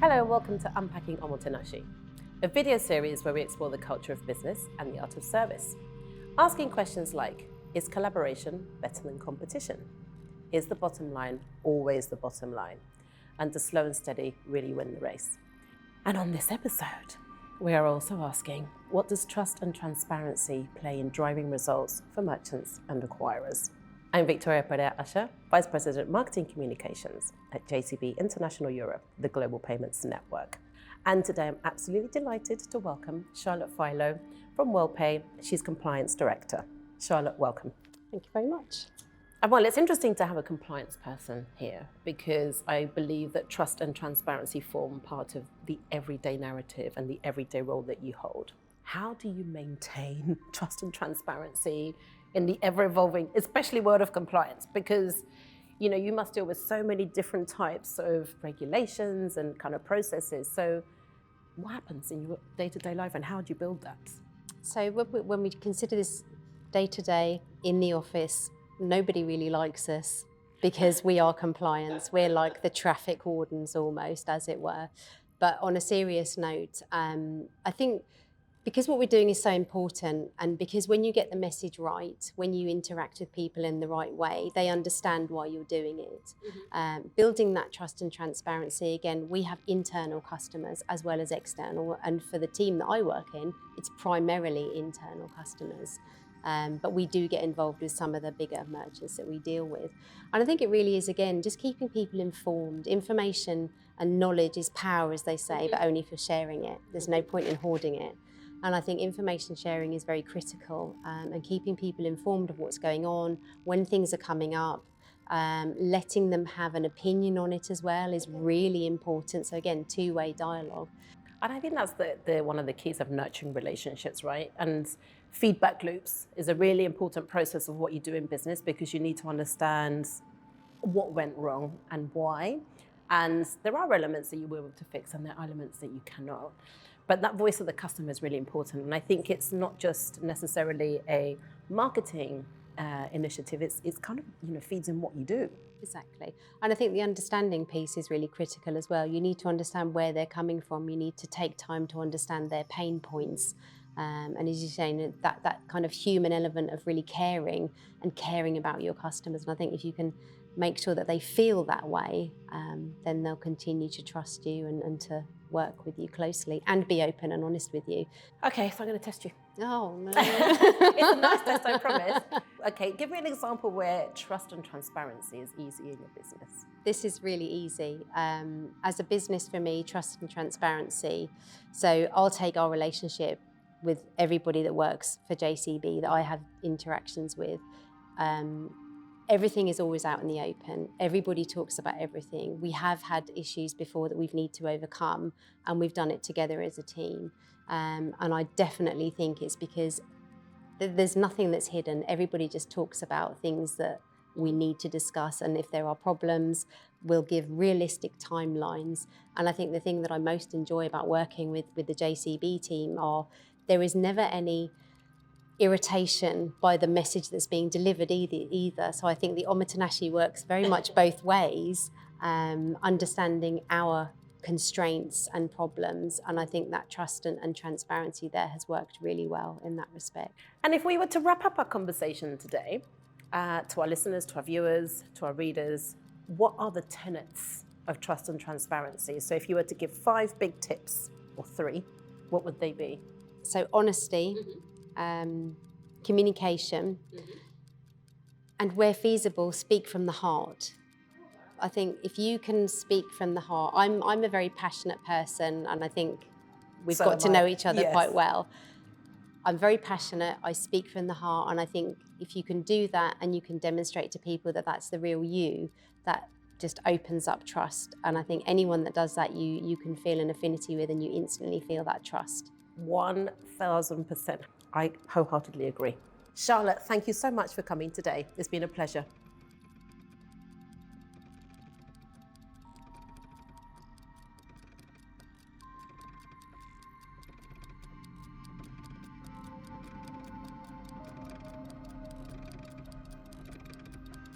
Hello and welcome to Unpacking Omotenashi, a video series where we explore the culture of business and the art of service. Asking questions like, is collaboration better than competition? Is the bottom line always the bottom line? And does slow and steady really win the race? And on this episode, we are also asking, what does trust and transparency play in driving results for merchants and acquirers? I'm Victoria Pereira-Usher, Vice President Marketing Communications at JCB International Europe, the Global Payments Network. And today I'm absolutely delighted to welcome Charlotte Philo from Worldpay. She's Compliance Director. Charlotte, welcome. Thank you very much. Well, it's interesting to have a compliance person here because I believe that trust and transparency form part of the everyday narrative and the everyday role that you hold. How do you maintain trust and transparency in the ever-evolving, especially world of compliance? Because you must deal with so many different types of regulations and kind of processes. So what happens in your day-to-day life and how do you build that? So when we consider this day-to-day in the office, nobody really likes us because we are compliance. We're like the traffic wardens almost, as it were. But on a serious note, I think because what we're doing is so important, and because when you get the message right, when you interact with people in the right way, they understand why you're doing it. Mm-hmm. Building that trust and transparency, again, we have internal customers as well as external, and for the team that I work in, it's primarily internal customers. But we do get involved with some of the bigger merchants that we deal with. And I think it really is, again, just keeping people informed. Information and knowledge is power, as they say, but only if you're sharing it. There's no point in hoarding it. And I think information sharing is very critical, and keeping people informed of what's going on, when things are coming up, letting them have an opinion on it as well is really important. So again, two-way dialogue. And I think that's the one of the keys of nurturing relationships, right? And feedback loops is a really important process of what you do in business because you need to understand what went wrong and why. And there are elements that you were able to fix and there are elements that you cannot. But that voice of the customer is really important. And I think it's not just necessarily a marketing initiative, it's kind of feeds in what you do. Exactly. And I think the understanding piece is really critical as well. You need to understand where they're coming from. You need to take time to understand their pain points. And as you're saying, that kind of human element of really caring about your customers. And I think if you can make sure that they feel that way, then they'll continue to trust you and to work with you closely and be open and honest with you. Okay, so I'm going to test you. Oh, no. It's a nice test, I promise. Okay, give me an example where trust and transparency is easy in your business. This is really easy. As a business for me, trust and transparency. So I'll take our relationship with everybody that works for JCB that I have interactions with. Everything is always out in the open. Everybody talks about everything. We have had issues before that we've need to overcome, and we've done it together as a team. And I definitely think it's because there's nothing that's hidden. Everybody just talks about things that we need to discuss, and if there are problems, we'll give realistic timelines. And I think the thing that I most enjoy about working with the JCB team are there is never any irritation by the message that's being delivered either. So I think the Omotenashi works very much both ways, understanding our constraints and problems. And I think that trust and transparency there has worked really well in that respect. And if we were to wrap up our conversation today, to our listeners, to our viewers, to our readers, what are the tenets of trust and transparency? So if you were to give 5 big tips, or 3, what would they be? So honesty, communication, and where feasible, speak from the heart. I think if you can speak from the heart, I'm a very passionate person, and I think we've got to know each other quite well. I'm very passionate, I speak from the heart, and I think if you can do that and you can demonstrate to people that that's the real you, that just opens up trust. And I think anyone that does that, you can feel an affinity with, and you instantly feel that trust. 1000%. I wholeheartedly agree. Charlotte, thank you so much for coming today. It's been a pleasure.